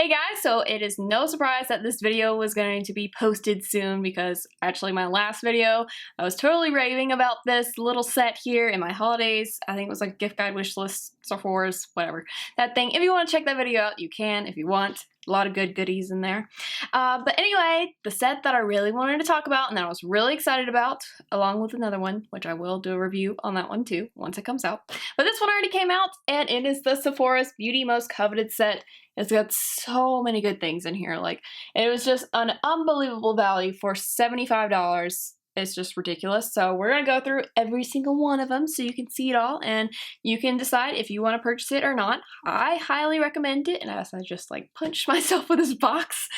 Hey guys, so it is no surprise that this video was going to be posted soon because actually my last video, I was totally raving about this little set here in my holidays. I think it was like gift guide wish list, Sephora's, whatever. That thing. If you want to check that video out, you can if you want. A lot of good goodies in there. But anyway, the set that I really wanted to talk about and that I was really excited about, along with another one, which I will do a review on that one too, once it comes out. But this one already came out, and it is the Sephora's Beauty Most Coveted set. It's got so many good things in here. Like, it was just an unbelievable value for $75. It's just ridiculous. So we're going to go through every single one of them so you can see it all and you can decide if you want to purchase it or not. I highly recommend it. And as I just like punched myself with this box,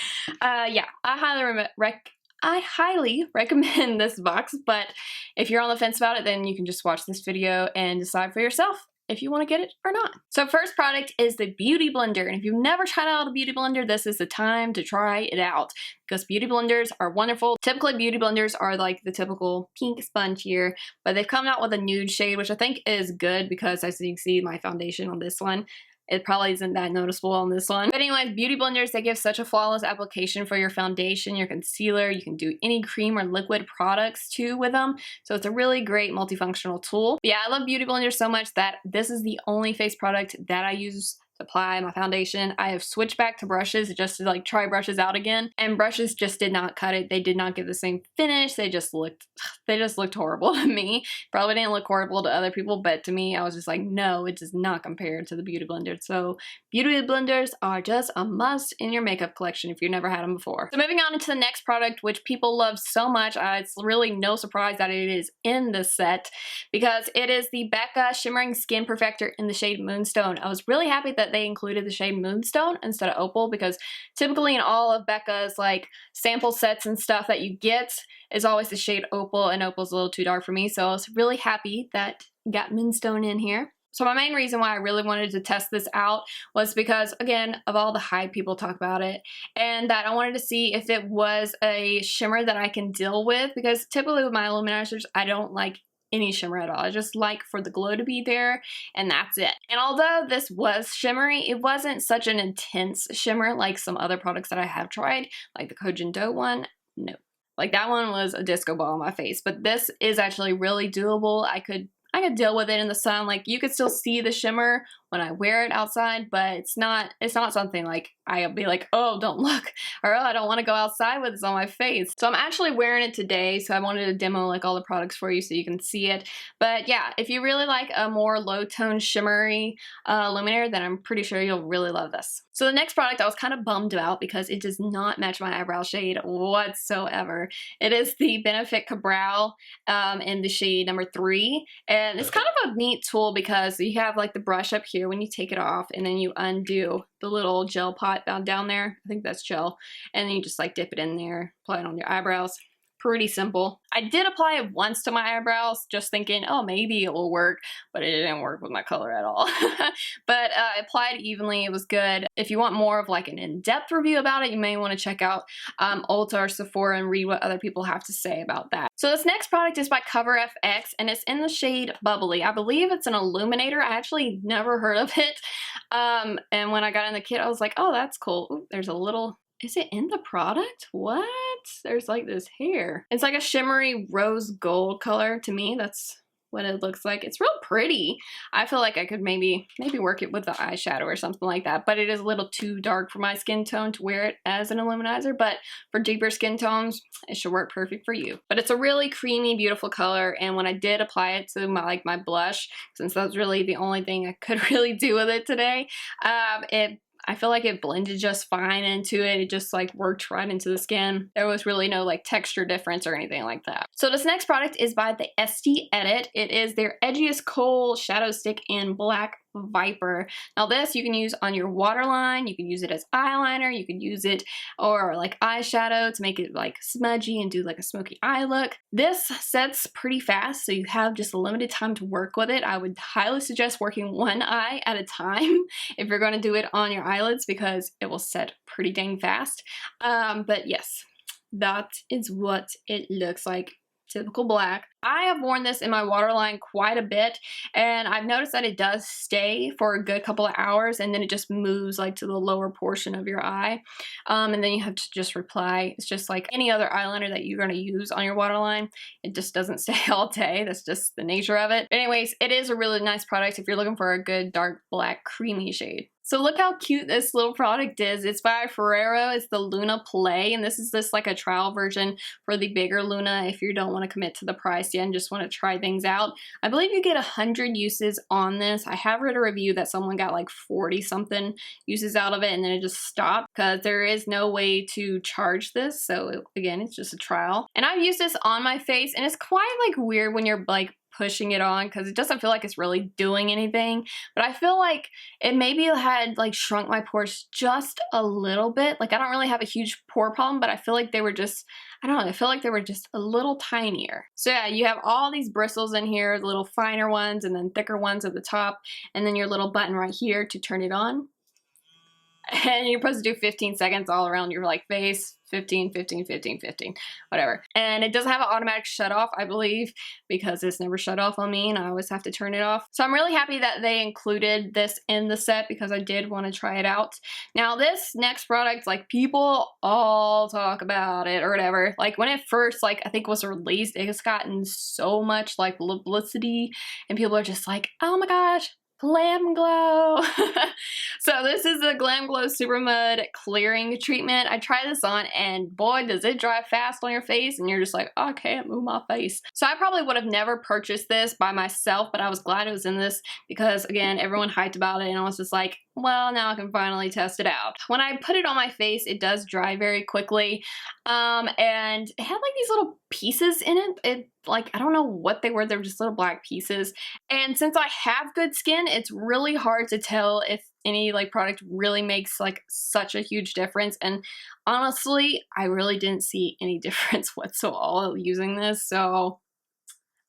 yeah, I highly recommend this box, but if you're on the fence about it, then you can just watch this video and decide for yourself if you want to get it or not. So first product is the Beauty Blender, and if you've never tried out a Beauty Blender, this is the time to try it out because Beauty Blenders are wonderful. Typically Beauty Blenders are like the typical pink sponge here, but they've come out with a nude shade, which I think is good because as you can see my foundation on this one, it probably isn't that noticeable on this one. But anyways, Beauty Blenders, they give such a flawless application for your foundation, your concealer. You can do any cream or liquid products too with them. So it's a really great multifunctional tool. But yeah, I love Beauty Blenders so much that this is the only face product that I use to apply my foundation. I have switched back to brushes just to like try brushes out again, and brushes just did not cut it. They did not give the same finish. They just looked horrible to me. Probably didn't look horrible to other people, but to me I was just like, no, it does not compare to the Beauty Blender. So Beauty Blenders are just a must in your makeup collection if you've never had them before. So moving on into the next product, which people love so much, it's really no surprise that it is in this set because it is the Becca Shimmering Skin Perfector in the shade Moonstone. I was really happy that they included the shade Moonstone instead of Opal because typically in all of Becca's like sample sets and stuff that you get is always the shade Opal, and Opal's a little too dark for me, so I was really happy that you got Moonstone in here. So my main reason why I really wanted to test this out was because, again, of all the hype people talk about it, and that I wanted to see if it was a shimmer that I can deal with, because typically with my illuminizers, I don't like any shimmer at all. I just like for the glow to be there, and that's it. And although this was shimmery, it wasn't such an intense shimmer like some other products that I have tried, like the Coveted one. No. Like that one was a disco ball on my face, but this is actually really doable. I could deal with it in the sun. Like you could still see the shimmer when I wear it outside, but it's not something like I'll be like, oh, don't look, or oh, I don't want to go outside with this on my face. So I'm actually wearing it today, so I wanted to demo like all the products for you so you can see it. But yeah, if you really like a more low tone shimmery illuminator, then I'm pretty sure you'll really love this. So the next product I was kind of bummed about because it does not match my eyebrow shade whatsoever. It is the Benefit Brow in the shade number 3, and it's kind of a neat tool because you have like the brush up here when you take it off, and then you undo the little gel pot down there. I think that's gel. And then you just like dip it in there, apply it on your eyebrows. Pretty simple. I did apply it once to my eyebrows, just thinking, oh, maybe it will work, but it didn't work with my color at all. But I applied evenly. It was good. If you want more of like an in-depth review about it, you may want to check out Ulta or Sephora and read what other people have to say about that. So this next product is by CoverFX, and it's in the shade Bubbly. I believe it's an illuminator. I actually never heard of it. And when I got in the kit, I was like, oh, that's cool. Ooh, there's a little... Is it in the product? What? There's like this hair. It's like a shimmery rose gold color. To me, that's what it looks like. It's real pretty. I feel like I could maybe work it with the eyeshadow or something like that, but it is a little too dark for my skin tone to wear it as an illuminizer, but for deeper skin tones, it should work perfect for you. But it's a really creamy, beautiful color, and when I did apply it to my blush, since that was really the only thing I could really do with it today, I feel like it blended just fine into it. It just like worked right into the skin. There was really no like texture difference or anything like that. So this next product is by the SD Edit. It is their Edgiest Kohl Shadow Stick in Black Viper. Now this you can use on your waterline, you can use it as eyeliner, you can use it or like eyeshadow to make it like smudgy and do like a smoky eye look. This sets pretty fast, so you have just a limited time to work with it. I would highly suggest working one eye at a time if you're going to do it on your eyelids because it will set pretty dang fast. But yes, that is what it looks like. typical black. I have worn this in my waterline quite a bit, and I've noticed that it does stay for a good couple of hours, and then it just moves like to the lower portion of your eye, and then you have to just apply. It's just like any other eyeliner that you're going to use on your waterline. It just doesn't stay all day. That's just the nature of it. But anyways, it is a really nice product if you're looking for a good dark black creamy shade. So look how cute this little product is. It's by Ferrero. It's the Luna Play, and this is just like a trial version for the bigger Luna if you don't want to commit to the price yet and just want to try things out. I believe you get 100 uses on this. I have read a review that someone got like 40 something uses out of it and then it just stopped because there is no way to charge this. So again, it's just a trial. And I've used this on my face, and it's quite like weird when you're like pushing it on because it doesn't feel like it's really doing anything, but I feel like it maybe had like shrunk my pores just a little bit. Like I don't really have a huge pore problem, but I feel like they were just, I don't know, I feel like they were just a little tinier. So yeah, you have all these bristles in here, the little finer ones and then thicker ones at the top, and then your little button right here to turn it on. And you're supposed to do 15 seconds all around your like face. 15, 15, 15, 15, whatever. And it doesn't have an automatic shut off, I believe, because it's never shut off on me and I always have to turn it off. So I'm really happy that they included this in the set because I did want to try it out. Now this next product, like people all talk about it or whatever. Like when it first, like I think was released, it has gotten so much like publicity and people are just like, oh my gosh, Glam Glow. So this is the Glam Glow Super Mud Clearing Treatment. I tried this on and boy, does it dry fast on your face and you're just like, oh, I can't move my face. So I probably would have never purchased this by myself, but I was glad it was in this because again, everyone hyped about it and I was just like, well, now I can finally test it out. When I put it on my face, it does dry very quickly. And it had like these little pieces in it. Like, I don't know what they were. They were just little black pieces. And since I have good skin, it's really hard to tell if any like product really makes like such a huge difference. And honestly, I really didn't see any difference whatsoever using this. So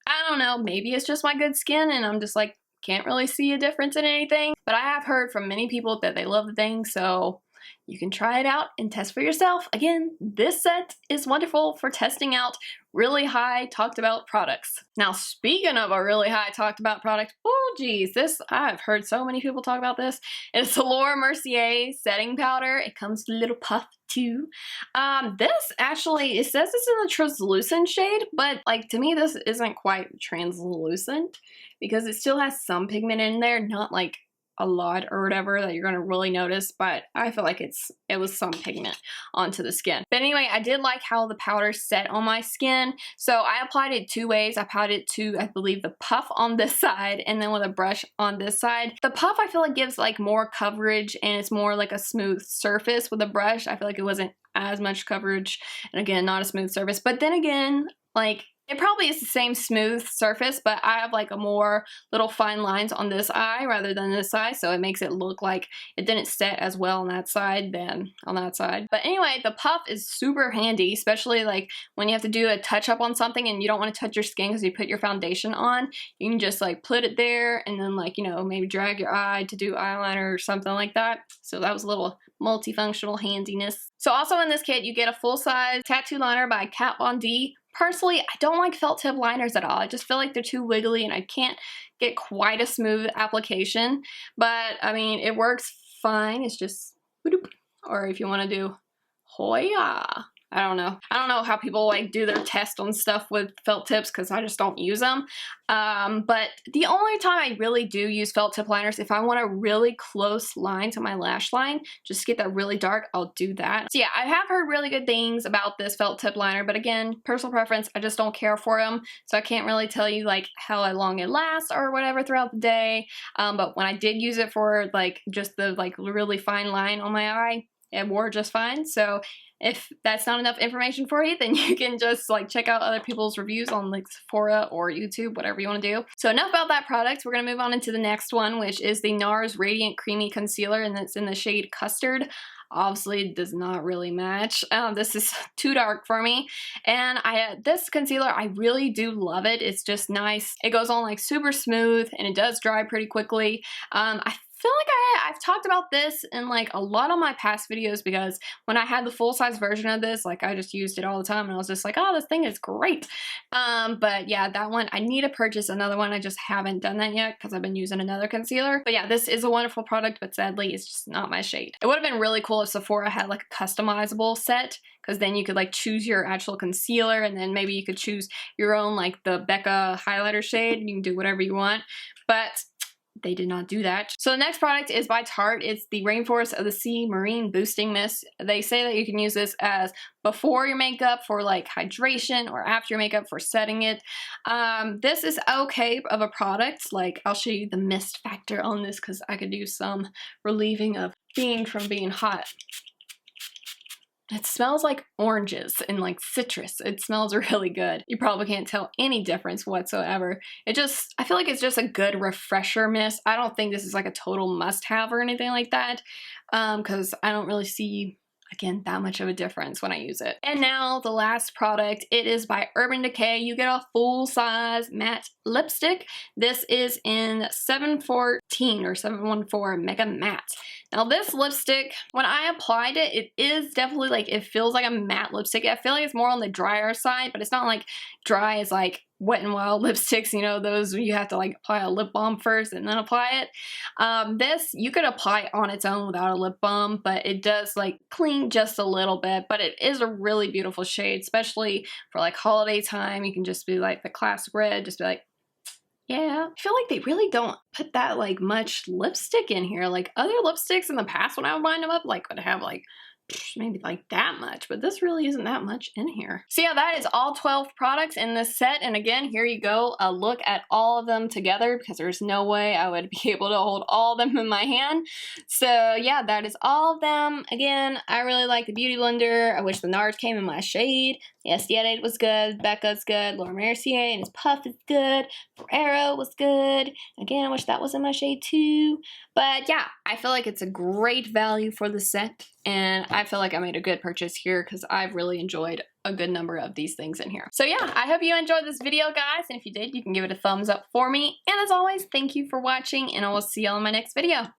I don't know, maybe it's just my good skin and I'm just like, can't really see a difference in anything. But I have heard from many people that they love the thing, so you can try it out and test for yourself. Again, this set is wonderful for testing out really high talked about products. Now, speaking of a really high talked about product, oh geez, this, I've heard so many people talk about this. It's the Mercier setting powder. It comes with a little puff too. This actually, it says it's in the translucent shade, but like to me, this isn't quite translucent because it still has some pigment in there, not like a lot or whatever that you're going to really notice, but I feel like it was some pigment onto the skin. But anyway, I did like how the powder set on my skin. So I applied it two ways. I applied it to, I believe, the puff on this side and then with a brush on this side. The puff I feel like gives like more coverage and it's more like a smooth surface. With the brush, I feel like it wasn't as much coverage and again, not a smooth surface. But then again, like it probably is the same smooth surface, but I have like a more little fine lines on this eye rather than this side, so it makes it look like it didn't set as well on that side than on that side. But anyway, the puff is super handy, especially like when you have to do a touch up on something and you don't want to touch your skin because you put your foundation on. You can just like put it there and then like, you know, maybe drag your eye to do eyeliner or something like that. So that was a little multifunctional handiness. So also in this kit, you get a full-size tattoo liner by Kat Von D. Personally, I don't like felt tip liners at all. I just feel like they're too wiggly and I can't get quite a smooth application. But I mean, it works fine. It's just, or if you want to do Hoya. I don't know. I don't know how people like do their test on stuff with felt tips because I just don't use them. But the only time I really do use felt tip liners, if I want a really close line to my lash line, just to get that really dark, I'll do that. So yeah, I have heard really good things about this felt tip liner, but again, personal preference, I just don't care for them. So I can't really tell you like how long it lasts or whatever throughout the day. But when I did use it for like just the like really fine line on my eye, it wore just fine. So if that's not enough information for you, then you can just like check out other people's reviews on like Sephora or YouTube, whatever you want to do. So enough about that product. We're going to move on into the next one, which is the NARS Radiant Creamy Concealer, and it's in the shade Custard. Obviously it does not really match. This is too dark for me, and this concealer, I really do love it. It's just nice. It goes on like super smooth and it does dry pretty quickly. I feel like I've talked about this in like a lot of my past videos, because when I had the full-size version of this, like I just used it all the time and I was just like, oh, this thing is great. But yeah, that one, I need to purchase another one. I just haven't done that yet because I've been using another concealer. But yeah, this is a wonderful product, but sadly it's just not my shade. It would have been really cool if Sephora had like a customizable set, because then you could like choose your actual concealer, and then maybe you could choose your own like the Becca highlighter shade, and you can do whatever you want. But they did not do that. So the next product is by Tarte. It's the Rainforest of the Sea Marine Boosting Mist. They say that you can use this as before your makeup for like hydration, or after your makeup for setting it. This is okay of a product. Like, I'll show you the mist factor on this because I could do some relieving of being hot. It smells like oranges and like citrus. It smells really good. You probably can't tell any difference whatsoever. I feel like it's just a good refresher mist. I don't think this is like a total must-have or anything like that, because I don't really see, again, that much of a difference when I use it. And now the last product, it is by Urban Decay. You get a full-size matte lipstick. This is in 714 or 714 Mega Matte. Now this lipstick, when I applied it, it is definitely like, it feels like a matte lipstick. I feel like it's more on the drier side, but it's not like dry as like Wet n Wild lipsticks, you know, those you have to like apply a lip balm first and then apply it. This, you could apply on its own without a lip balm, but it does like clean just a little bit, but it is a really beautiful shade, especially for like holiday time. You can just be like the classic red, just be like, yeah. I feel like they really don't put that like much lipstick in here. Like other lipsticks in the past when I would line them up, like would have like maybe like that much, but this really isn't that much in here. So yeah, that is all 12 products in this set. And again, here you go, a look at all of them together, because there's no way I would be able to hold all of them in my hand. So yeah, that is all of them. Again, I really like the Beauty Blender. I wish the NARS came in my shade. The SD8 was good, Becca's good, Laura Mercier and his Puff is good, Ferrero was good. Again, I wish that was in my shade too. But yeah, I feel like it's a great value for the set, and I feel like I made a good purchase here because I've really enjoyed a good number of these things in here. So yeah, I hope you enjoyed this video, guys, and if you did, you can give it a thumbs up for me. And as always, thank you for watching, and I will see y'all in my next video.